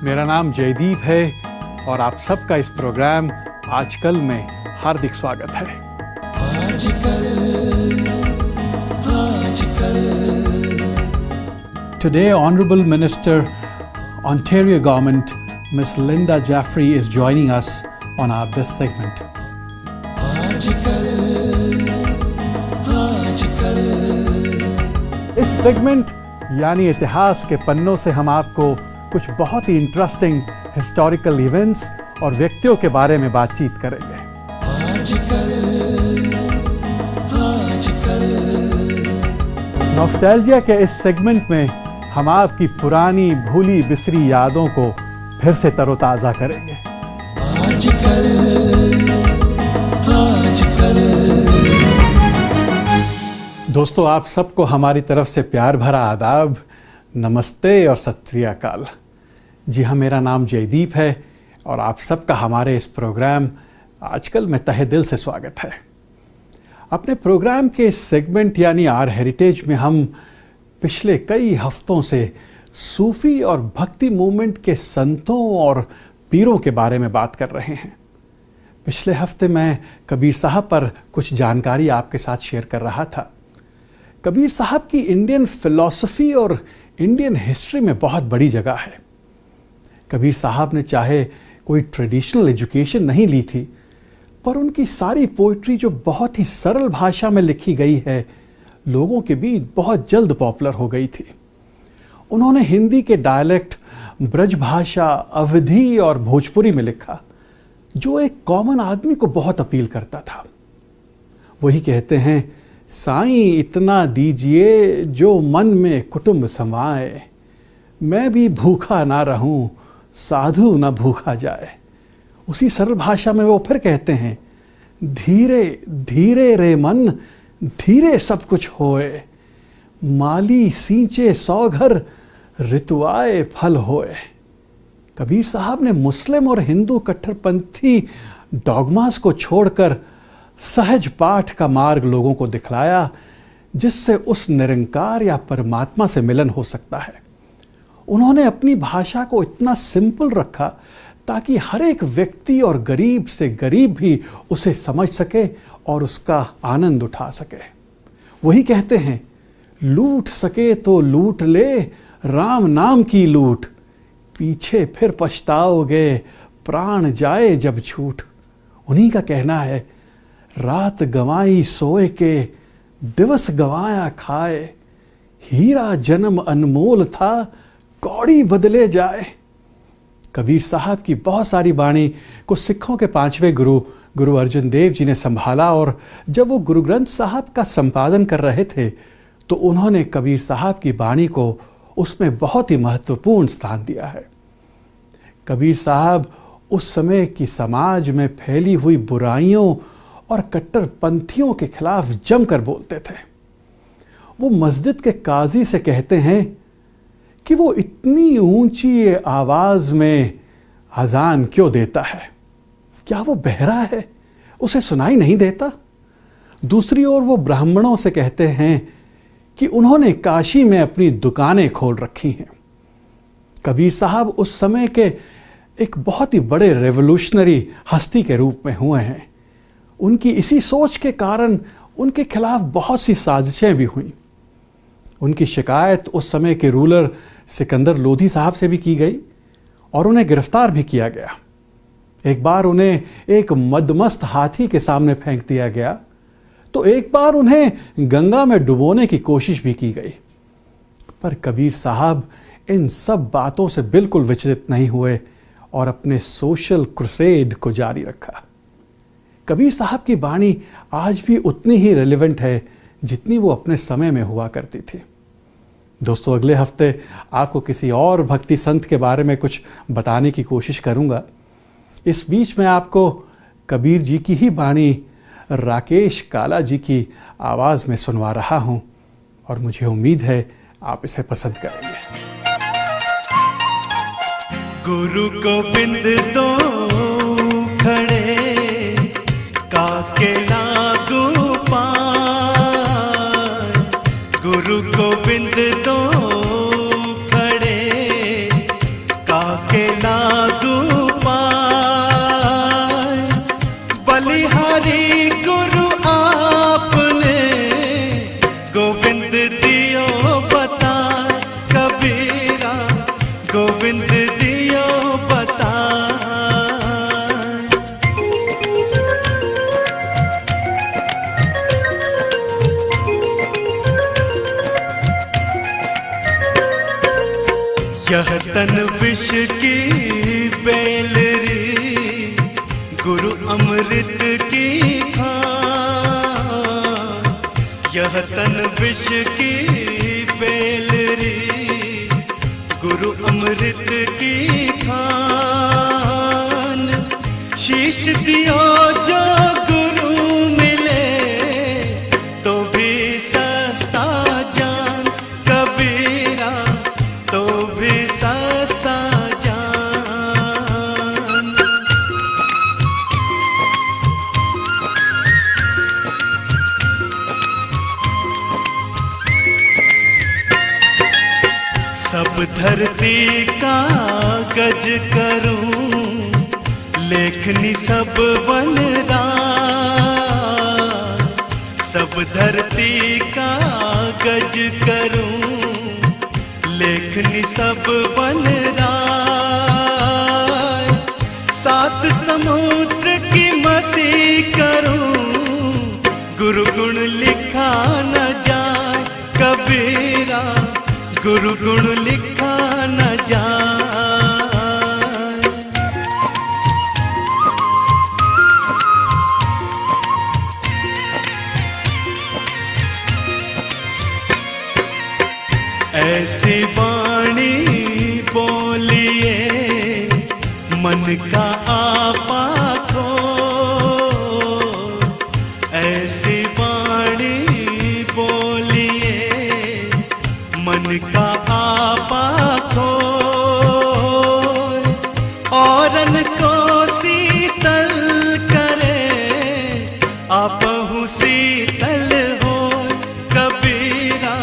मेरा नाम जयदीप है और आप सबका इस प्रोग्राम आजकल में हार्दिक स्वागत है। Today, Honorable Minister, Ontario Government, Ms. Linda Jaffrey is joining us on this segment. इस सेगमेंट यानी इतिहास के पन्नों से हम आपको कुछ बहुत ही इंटरेस्टिंग हिस्टोरिकल इवेंट्स और व्यक्तियों के बारे में बातचीत करेंगे। नॉस्टैल्जिया के इस सेगमेंट में हम आपकी पुरानी भूली बिसरी यादों को फिर से तरोताजा करेंगे। दोस्तों, आप सबको हमारी तरफ से प्यार भरा आदाब, नमस्ते और सत श्री अकाल। जी हाँ, मेरा नाम जयदीप है और आप सबका हमारे इस प्रोग्राम आजकल में तहे दिल से स्वागत है। अपने प्रोग्राम के इस सेगमेंट यानी आर हेरिटेज में हम पिछले कई हफ्तों से सूफी और भक्ति मूवमेंट के संतों और पीरों के बारे में बात कर रहे हैं। पिछले हफ्ते मैं कबीर साहब पर कुछ जानकारी आपके साथ शेयर कर रहा था। कबीर साहब की इंडियन फिलॉसफी और इंडियन हिस्ट्री में बहुत बड़ी जगह है। कबीर साहब ने चाहे कोई ट्रेडिशनल एजुकेशन नहीं ली थी, पर उनकी सारी पोइट्री जो बहुत ही सरल भाषा में लिखी गई है, लोगों के बीच बहुत जल्द पॉपुलर हो गई थी। उन्होंने हिंदी के डायलेक्ट, ब्रज भाषा, अवधी और भोजपुरी में लिखा, जो एक कॉमन आदमी को बहुत अपील करता था। वही कहते हैं, साईं इतना दीजिए जो मन में कुटुंब समाए, मैं भी भूखा ना रहूं, साधु ना भूखा जाए। उसी सरल भाषा में वो फिर कहते हैं, धीरे धीरे रे मन, धीरे सब कुछ होए, माली सींचे 100 घर, ऋतुआए फल होए। कबीर साहब ने मुस्लिम और हिंदू कट्टरपंथी डॉगमास को छोड़कर सहज पाठ का मार्ग लोगों को दिखलाया, जिससे उस निरंकार या परमात्मा से मिलन हो सकता है। उन्होंने अपनी भाषा को इतना सिंपल रखा ताकि हर एक व्यक्ति और गरीब से गरीब भी उसे समझ सके और उसका आनंद उठा सके। वही कहते हैं, लूट सके तो लूट ले, राम नाम की लूट, पीछे फिर पछताओगे, प्राण जाए जब छूट। उन्हीं का कहना है, रात गंवाई सोए के, दिवस गंवाया खाए, हीरा जन्म अनमोल था, कौड़ी बदले जाए। कबीर साहब की बहुत सारी बाणी को सिखों के 5वें गुरु अर्जुन देव जी ने संभाला, और जब वो गुरु ग्रंथ साहब का संपादन कर रहे थे तो उन्होंने कबीर साहब की बाणी को उसमें बहुत ही महत्वपूर्ण स्थान दिया है। कबीर साहब उस समय की समाज में फैली हुई बुराइयों और कट्टरपंथियों के खिलाफ जमकर बोलते थे। वो मस्जिद के काजी से कहते हैं कि वो इतनी ऊंची आवाज में अजान क्यों देता है, क्या वो बहरा है, उसे सुनाई नहीं देता। दूसरी ओर वो ब्राह्मणों से कहते हैं कि उन्होंने काशी में अपनी दुकानें खोल रखी हैं। कबीर साहब उस समय के एक बहुत ही बड़े रेवोल्यूशनरी हस्ती के रूप में हुए हैं। उनकी इसी सोच के कारण उनके खिलाफ बहुत सी साजिशें भी हुईं। उनकी शिकायत उस समय के रूलर सिकंदर लोधी साहब से भी की गई और उन्हें गिरफ्तार भी किया गया। एक बार उन्हें एक मदमस्त हाथी के सामने फेंक दिया गया, तो एक बार उन्हें गंगा में डुबोने की कोशिश भी की गई। पर कबीर साहब इन सब बातों से बिल्कुल विचलित नहीं हुए और अपने सोशल क्रुसेड को जारी रखा। कबीर साहब की बाणी आज भी उतनी ही रेलेवेंट है जितनी वो अपने समय में हुआ करती थी। दोस्तों, अगले हफ्ते आपको किसी और भक्ति संत के बारे में कुछ बताने की कोशिश करूंगा। इस बीच में आपको कबीर जी की ही बाणी राकेश काला जी की आवाज़ में सुनवा रहा हूं और मुझे उम्मीद है आप इसे पसंद करेंगे। गुरु गोविंद दो खड़े, काके लागू पार। गुरु गोविंद दो खड़े, काके यह तन विष की बेलरी, गुरु अमृत की खान। यह तन विष की बेलरी, गुरु अमृत की खान। शीश दियो जो गुरु मिले, तो भी सस्ता जान कबीरा, तो भी सस्ता जान। सब धरती का गज करूं, लेखनी सब बन राय। सब धरती का गज करूं, लेखनी सब बन राय। सात समुद्र की मसी करूं, गुरु गुण लिखा न जाए कबीरा, गुरु गुण लिखा न जाए। ऐसी वाणी बोलिए मन का आपा खो, ऐसी वाणी बोलिए मन का आपा खो। औरन को शीतल करे, आपहु शीतल हो कबीरा,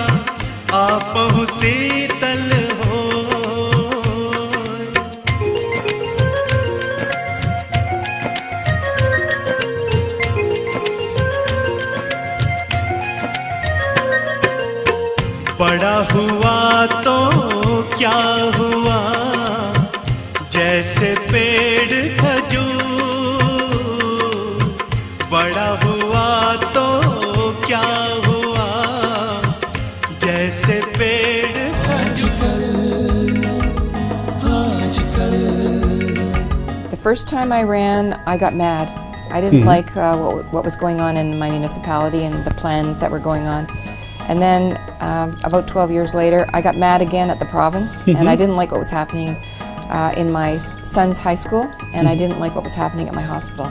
आपहु शीतल हो। बड़ा हुआ तो क्या हुआ, जैसे पेड़ खजूर। बड़ा हुआ तो क्या हुआ, जैसे पेड़ आजकल। The first time I ran, I got mad. I didn't like what was going on in my municipality and the plans that were going on. And then about 12 years later, I got mad again at the province, and I didn't like what was happening in my son's high school, and I didn't like what was happening at my hospital.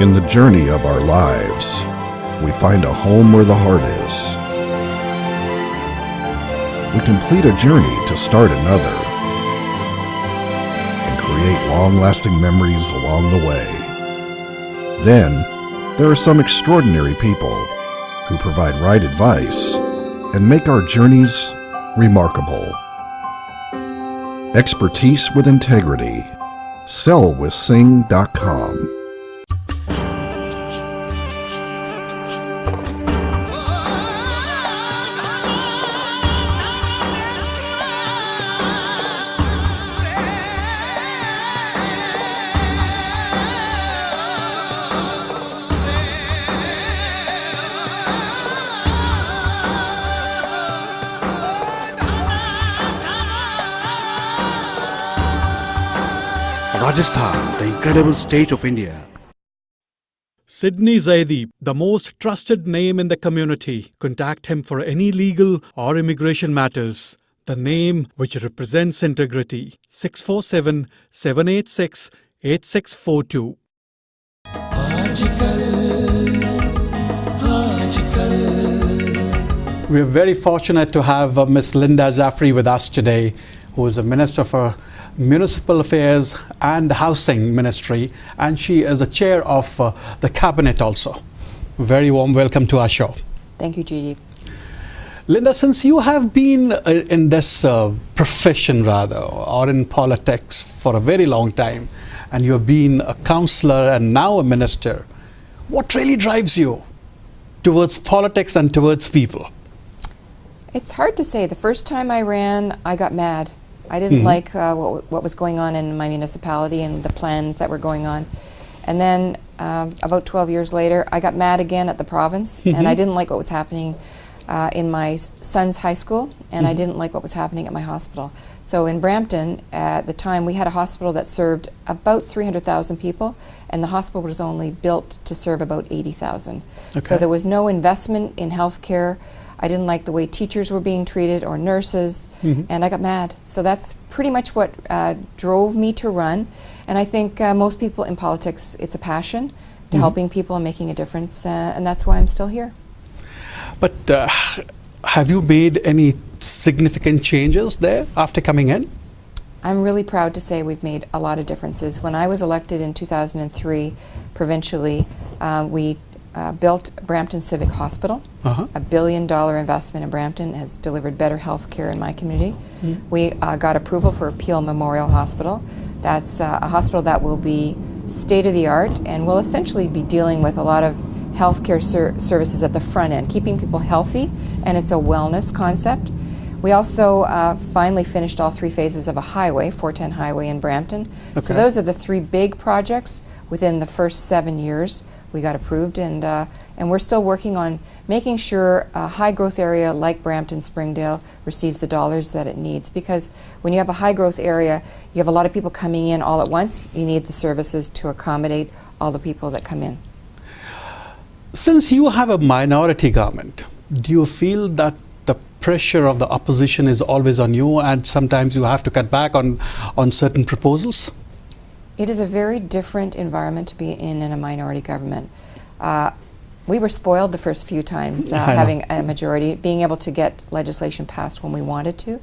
In the journey of our lives, we find a home where the heart is. We complete a journey to start another and create long-lasting memories along the way. Then, there are some extraordinary people who provide right advice and make our journeys remarkable. Expertise with integrity. sellwithsing.com. Rajasthan, the incredible state of India. Sydney Zaidi, the most trusted name in the community. Contact him for any legal or immigration matters. The name which represents integrity. 647-786-8642. We are very fortunate to have Miss Linda Jaffrey with us today, who is a Minister for Municipal Affairs and Housing Ministry, and she is a chair of the Cabinet also. Very warm welcome to our show. Thank you, Gigi. Linda, since you have been in this profession rather, or in politics for a very long time, and you have been a councillor and now a minister, what really drives you towards politics and towards people? It's hard to say. The first time I ran, I got mad. I didn't like what was going on in my municipality and the plans that were going on. And then about 12 years later, I got mad again at the province, and I didn't like what was happening in my son's high school, and I didn't like what was happening at my hospital. So in Brampton, at the time, we had a hospital that served about 300,000 people, and the hospital was only built to serve about 80,000. Okay. So there was no investment in healthcare. I didn't like the way teachers were being treated or nurses, and I got mad. So that's pretty much what drove me to run. And I think most people in politics, it's a passion to helping people and making a difference, and that's why I'm still here. But have you made any significant changes there after coming in? I'm really proud to say we've made a lot of differences. When I was elected in 2003 provincially, we built Brampton Civic Hospital. $1 billion investment in Brampton has delivered better health care in my community. We got approval for Peel Memorial Hospital. That's a hospital that will be state-of-the-art and will essentially be dealing with a lot of healthcare services at the front end, keeping people healthy, and it's a wellness concept. We also finally finished all 3 phases of a highway, 410 highway in Brampton. Okay. So those are the 3 big projects within the first 7 years we got approved, and we're still working on making sure a high growth area like Brampton Springdale receives the dollars that it needs, because when you have a high growth area, you have a lot of people coming in all at once. You need the services to accommodate all the people that come in. Since you have a minority government, do you feel that the pressure of the opposition is always on you and sometimes you have to cut back on certain proposals? It is a very different environment to be in a minority government. We were spoiled the first few times having a majority, being able to get legislation passed when we wanted to.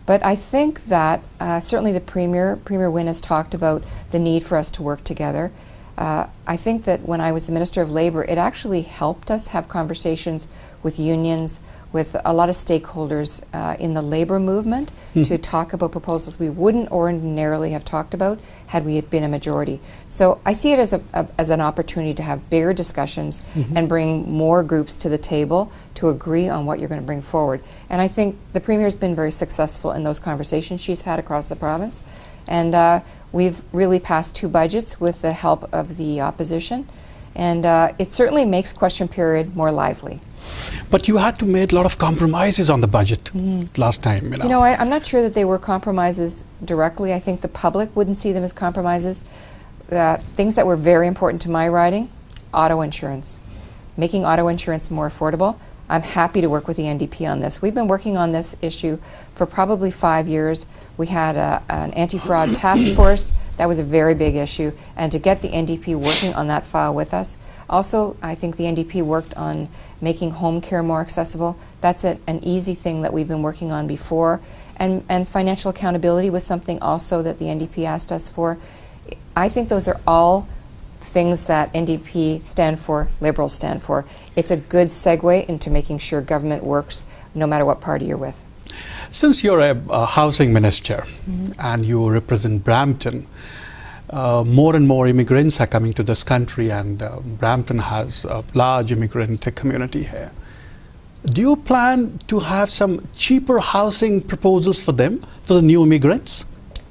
But I think that certainly the Premier Wynne has talked about the need for us to work together. I think that when I was the Minister of Labour, it actually helped us have conversations with unions, with a lot of stakeholders in the labour movement to talk about proposals we wouldn't ordinarily have talked about had we been a majority. So I see it as an opportunity to have bigger discussions and bring more groups to the table to agree on what you're going to bring forward. And I think the Premier's been very successful in those conversations she's had across the province. And we've really passed 2 budgets with the help of the opposition. And it certainly makes question period more lively. But you had to make a lot of compromises on the budget last time. You know, I'm not sure that they were compromises directly. I think the public wouldn't see them as compromises. Things that were very important to my riding, auto insurance, making auto insurance more affordable. I'm happy to work with the NDP on this. We've been working on this issue for probably 5 years. We had an anti-fraud task force. That was a very big issue. And to get the NDP working on that file with us. Also, I think the NDP worked on making home care more accessible. That's an easy thing that we've been working on before. And financial accountability was something also that the NDP asked us for. I think those are all things that NDP stand for, Liberals stand for. It's a good segue into making sure government works no matter what party you're with. Since you're a housing minister and you represent Brampton, more and more immigrants are coming to this country, and Brampton has a large immigrant community here. Do you plan to have some cheaper housing proposals for them, for the new immigrants?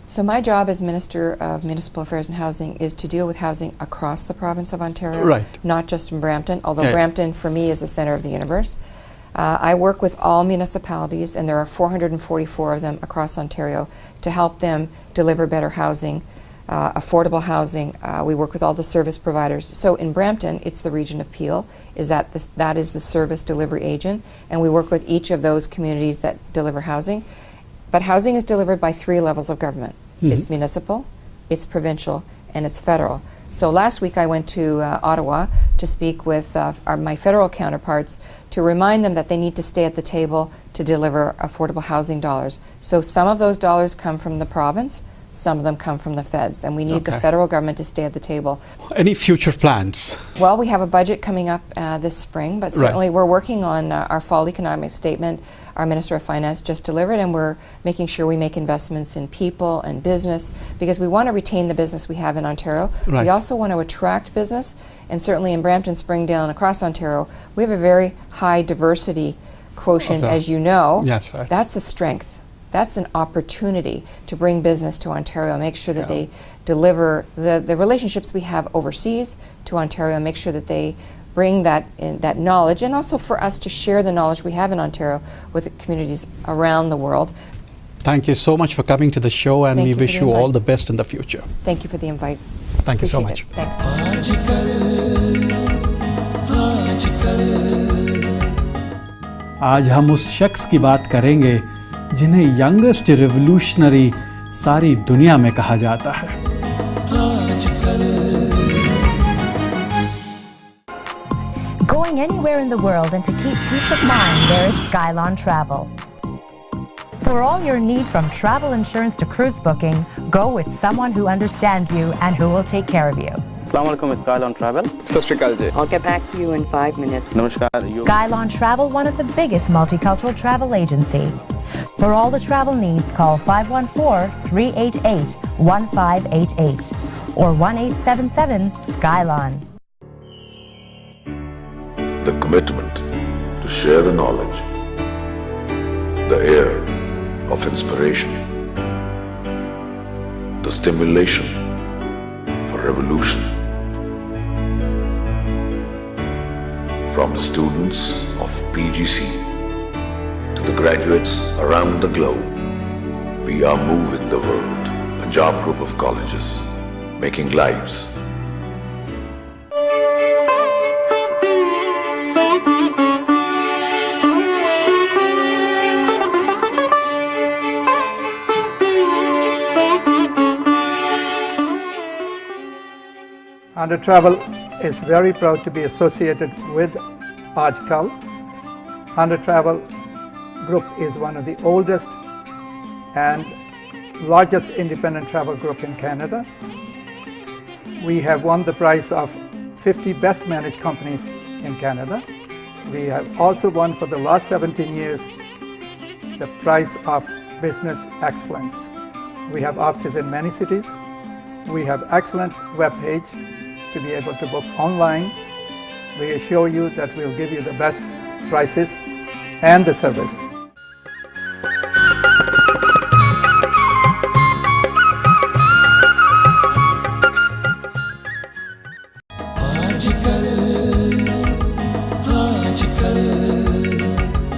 So my job as Minister of Municipal Affairs and Housing is to deal with housing across the province of Ontario, not just in Brampton, although Brampton for me is the centre of the universe. I work with all municipalities, and there are 444 of them across Ontario, to help them deliver better housing, affordable housing. We work with all the service providers. So in Brampton, it's the region of Peel, that is the service delivery agent, and we work with each of those communities that deliver housing. But housing is delivered by 3 levels of government. It's municipal, it's provincial, and it's federal. So last week I went to Ottawa to speak with my federal counterparts to remind them that they need to stay at the table to deliver affordable housing dollars. So some of those dollars come from the province, some of them come from the feds, and we need the federal government to stay at the table. Any future plans? Well, we have a budget coming up this spring, but certainly we're working on our fall economic statement. Our Minister of Finance just delivered, and we're making sure we make investments in people and business, because we want to retain the business we have in Ontario. We also want to attract business, and certainly in Brampton, Springdale, and across Ontario, we have a very high diversity quotient, as you know. That's a strength. That's an opportunity to bring business to Ontario, make sure that they deliver the relationships we have overseas to Ontario, make sure that they bring that knowledge, and also for us to share the knowledge we have in Ontario with the communities around the world. Thank you so much for coming to the show, and Thank we you for wish the you all invite. the best in the future. Thank you for the invite. Thank you so much. Appreciate it. Thanks. आज हम उस शख्स की बात करेंगे जिन्हें youngest revolutionary सारी दुनिया में कहा जाता है। Going anywhere in the world and to keep peace of mind, there is Skylon Travel. For all your need from travel insurance to cruise booking, go with someone who understands you and who will take care of you. Assalamualaikum, Skylon Travel. Sat Shri Akal ji. I'll get back to you in 5 minutes. Namaskar. Skylon Travel, one of the biggest multicultural travel agency. For all the travel needs, call 514-388-1588 or 1-877-SKYLON. The commitment to share the knowledge, the air of inspiration, the stimulation for revolution. From the students of PGC to the graduates around the globe, we are moving the world. Punjab Group of Colleges, making lives. Andhra Travel is very proud to be associated with Aajkal. Andhra Travel Group is one of the oldest and largest independent travel group in Canada. We have won the prize of 50 best managed companies in Canada. We have also won for the last 17 years the prize of business excellence. We have offices in many cities. We have excellent web page to be able to book online. We assure you that we'll give you the best prices and the service.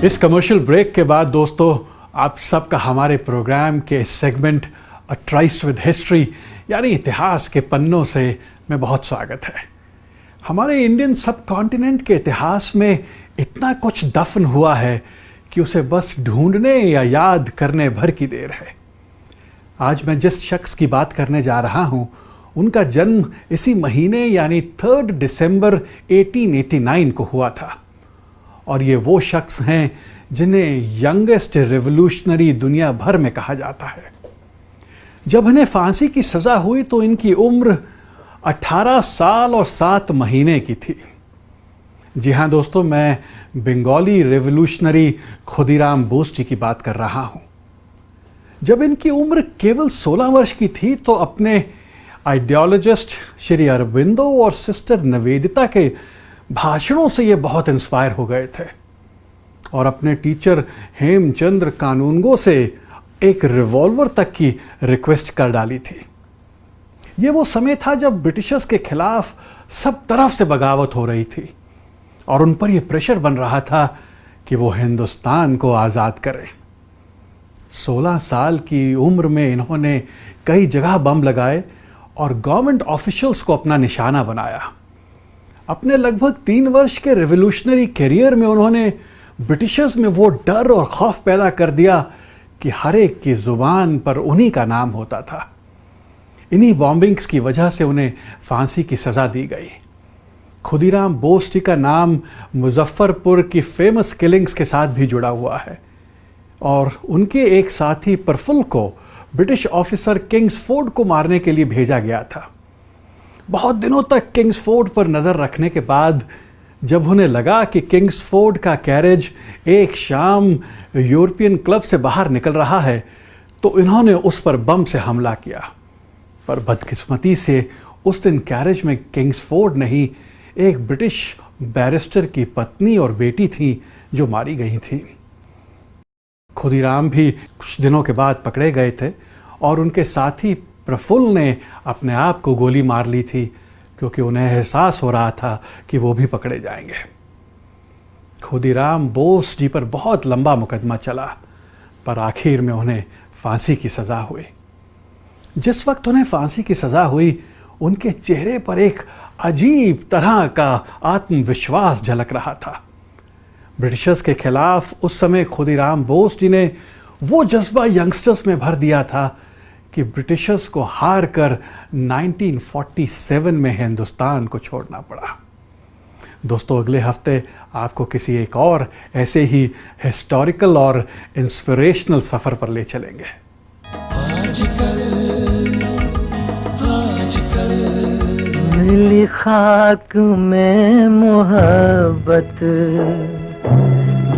इस commercial break के बाद दोस्तों, आप सबका हमारे programme के segment a tryst with history यानी इतिहास के पन्नों से में बहुत स्वागत है। हमारे इंडियन सब कॉन्टिनेंट के इतिहास में इतना कुछ दफन हुआ है कि उसे बस ढूंढने या याद करने भर की देर है। आज मैं जिस शख्स की बात करने जा रहा हूं, उनका जन्म इसी महीने यानी 3 दिसंबर 1889 को हुआ था, और ये वो शख्स हैं जिन्हें यंगेस्ट रिवोल्यूशनरी दुनिया भर में कहा जाता है। जब इन्हें फांसी की सजा हुई तो इनकी उम्र 18 साल और 7 महीने की थी। जी हाँ दोस्तों, मैं बंगाली रिवोल्यूशनरी खुदीराम बोस जी की बात कर रहा हूं। जब इनकी उम्र केवल 16 वर्ष की थी तो अपने आइडियोलॉजिस्ट श्री अरबिंदो और सिस्टर निवेदिता के भाषणों से ये बहुत इंस्पायर हो गए थे, और अपने टीचर हेमचंद्र कानूनगो से एक रिवॉल्वर तक की रिक्वेस्ट कर डाली थी। ये वो समय था जब ब्रिटिशर्स के खिलाफ सब तरफ से बगावत हो रही थी, और उन पर यह प्रेशर बन रहा था कि वो हिंदुस्तान को आज़ाद करें। 16 साल की उम्र में इन्होंने कई जगह बम लगाए और गवर्नमेंट ऑफिशियल्स को अपना निशाना बनाया। अपने लगभग 3 वर्ष के रिवोल्यूशनरी करियर में उन्होंने ब्रिटिशर्स में वो डर और खौफ पैदा कर दिया कि हर एक की जुबान पर उन्हीं का नाम होता था। इन्हीं बॉम्बिंग्स की वजह से उन्हें फांसी की सज़ा दी गई। खुदीराम बोस जी का नाम मुजफ्फरपुर की फेमस किलिंग्स के साथ भी जुड़ा हुआ है, और उनके एक साथी प्रफुल्ल को ब्रिटिश ऑफिसर किंग्सफोर्ड को मारने के लिए भेजा गया था। बहुत दिनों तक किंग्सफोर्ड पर नज़र रखने के बाद जब उन्हें लगा कि किंग्सफोर्ड का कैरेज एक शाम यूरोपियन क्लब से बाहर निकल रहा है, तो इन्होंने उस पर बम से हमला किया। पर बदकिस्मती से उस दिन कैरेज में किंग्सफोर्ड नहीं, एक ब्रिटिश बैरिस्टर की पत्नी और बेटी थी जो मारी गई थी। खुदीराम भी कुछ दिनों के बाद पकड़े गए थे, और उनके साथी प्रफुल्ल ने अपने आप को गोली मार ली थी, क्योंकि उन्हें एहसास हो रहा था कि वो भी पकड़े जाएंगे। खुदीराम बोस जी पर बहुत लंबा मुकदमा चला, पर आखिर में उन्हें फांसी की सज़ा हुई। जिस वक्त उन्हें फांसी की सज़ा हुई, उनके चेहरे पर एक अजीब तरह का आत्मविश्वास झलक रहा था। ब्रिटिशर्स के खिलाफ उस समय खुदीराम बोस जी ने वो जज्बा यंगस्टर्स में भर दिया था कि ब्रिटिशर्स को हार कर 1947 में हिंदुस्तान को छोड़ना पड़ा। दोस्तों, अगले हफ्ते आपको किसी एक और ऐसे ही हिस्टोरिकल और इंस्पिरेशनल सफ़र पर ले चलेंगे। मिली खाक में मोहब्बत,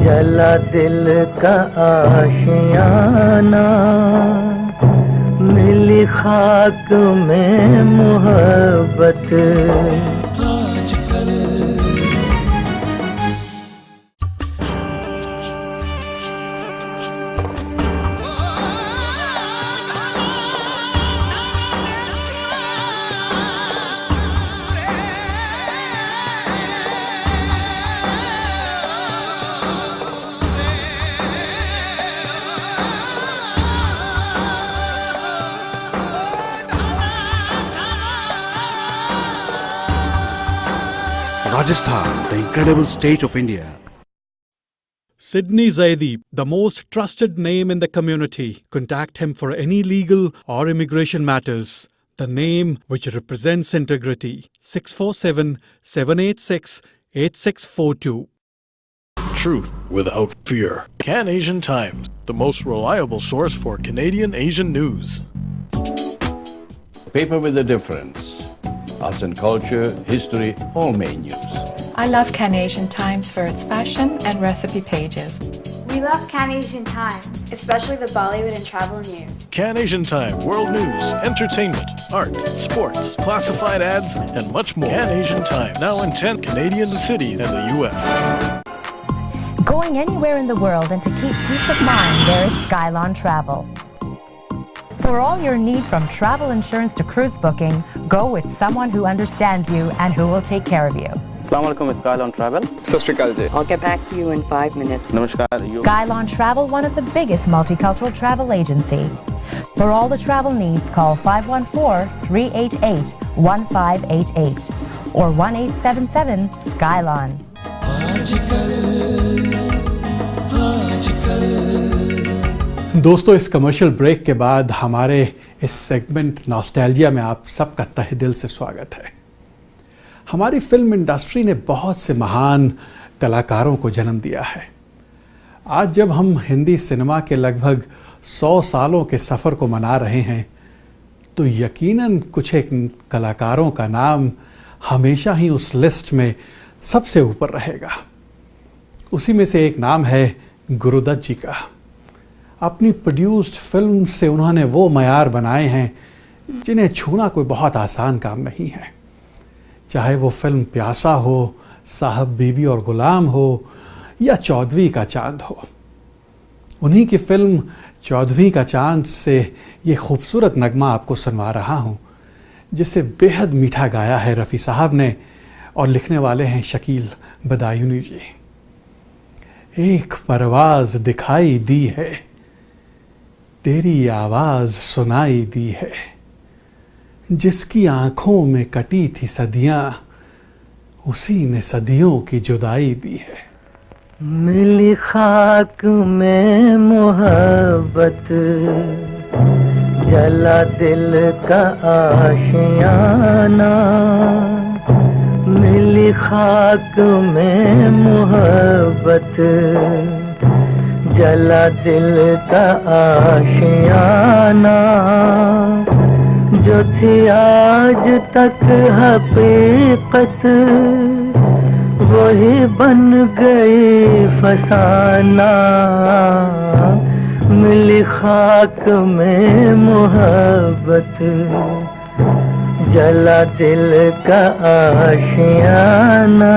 जला दिल का आशियाना। मिली खाक में मोहब्बत। Rajasthan, the incredible state of India. Sidney Zaidi, the most trusted name in the community. Contact him for any legal or immigration matters. The name which represents integrity. 647-786-8642. Truth without fear. Can Asian Times, the most reliable source for Canadian Asian news. Paper with a difference. Arts and culture, history, all main news. I love Can Asian Times for its fashion and recipe pages. We love Can Asian Times, especially the Bollywood and travel news. Can Asian Time, world news, entertainment, art, sports, classified ads, and much more. Can Asian Time, now in 10 Canadian cities and the U.S. Going anywhere in the world and to keep peace of mind, there is Skylon Travel. For all your need from travel insurance to cruise booking, go with someone who understands you and who will take care of you. Assalamu alaikum, Skylon Travel. Sat Shri Akal ji. I'll get back to you in 5 minutes. Namaskar. Skylon Travel, one of the biggest multicultural travel agency. For all the travel needs, call 514-388-1588 or 1-877-SKYLON. दोस्तों, इस commercial break के बाद हमारे इस segment nostalgia में आप सबका तहे दिल से स्वागत है। हमारी फिल्म इंडस्ट्री ने बहुत से महान कलाकारों को जन्म दिया है। आज जब हम हिंदी सिनेमा के लगभग 100 सालों के सफ़र को मना रहे हैं, तो यकीनन कुछ एक कलाकारों का नाम हमेशा ही उस लिस्ट में सबसे ऊपर रहेगा। उसी में से एक नाम है गुरुदत्त जी का। अपनी प्रोड्यूस्ड फिल्म से उन्होंने वो मयार बनाए हैं जिन्हें छूना कोई बहुत आसान काम नहीं है। चाहे वो फिल्म प्यासा हो, साहब बीबी और गुलाम हो या चौदहवीं का चांद हो। उन्हीं की फिल्म चौदहवीं का चांद से ये खूबसूरत नगमा आपको सुनवा रहा हूँ, जिसे बेहद मीठा गाया है रफ़ी साहब ने और लिखने वाले हैं शकील बदायूनी जी। एक परवाज़ दिखाई दी है, तेरी आवाज़ सुनाई दी है, जिसकी आँखों में कटी थी सदियाँ, उसी ने सदियों की जुदाई दी है। मिली खाक में मोहब्बत, जला दिल का आशियाना। मिली खाक में मोहब्बत, जला दिल का आशियाना। जो थी आज तक हकीकत, वही बन गई फसाना। मिली खाक में मोहब्बत, जला दिल का आशियाना।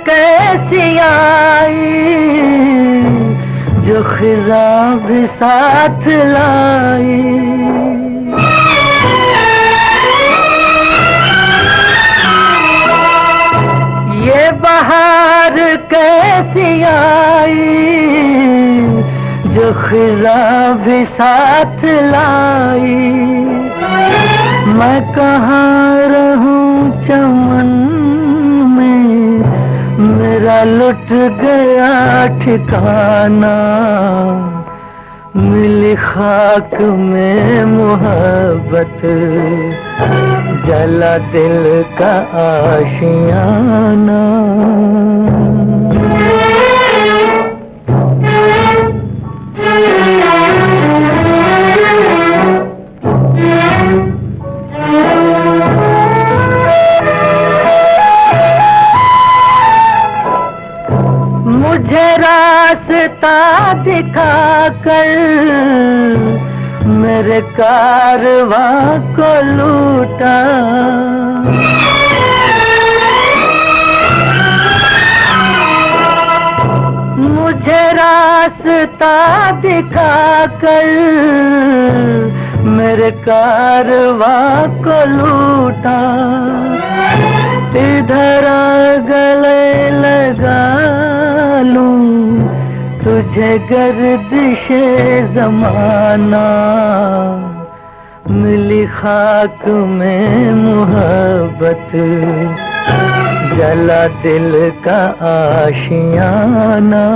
कैसी आई जो खिजा भी साथ लाई। ये बहार कैसी आई जो खिजा भी साथ लाई। मैं कहाँ रहूं चमन में मेरा लुट गया ठिकाना। मिली खाक में मोहब्बत जला दिल का आशियाना। मुझे रास्ता दिखाकर मेरे कारवां को लूटा। मुझे रास्ता दिखाकर मेरे कारवां को लूटा। इधर गले लगा लूं तुझे गर्दिशे ज़माना। मिली खाक में मोहब्बत जला दिल का आशियाना।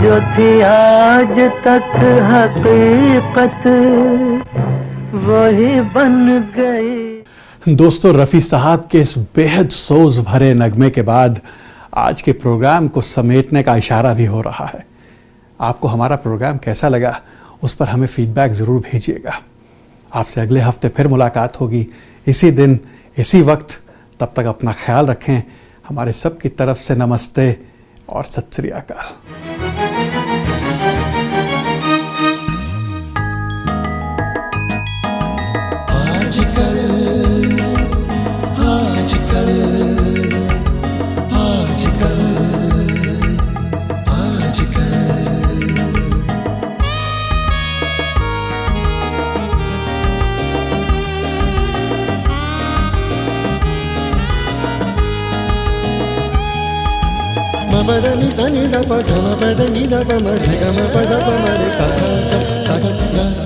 जो थी आज तक हकीकत वही बन गई। दोस्तों, रफ़ी साहब के इस बेहद सोज भरे नगमे के बाद आज के प्रोग्राम को समेटने का इशारा भी हो रहा है। आपको हमारा प्रोग्राम कैसा लगा उस पर हमें फीडबैक ज़रूर भेजिएगा। आपसे अगले हफ्ते फिर मुलाकात होगी इसी दिन इसी वक्त। तब तक अपना ख्याल रखें। हमारे सब की तरफ से नमस्ते और सत श्री अकाल। Ni sa ni da pa ga ma pa da ni da pa ma re ga ma pa da pa ma re sa ga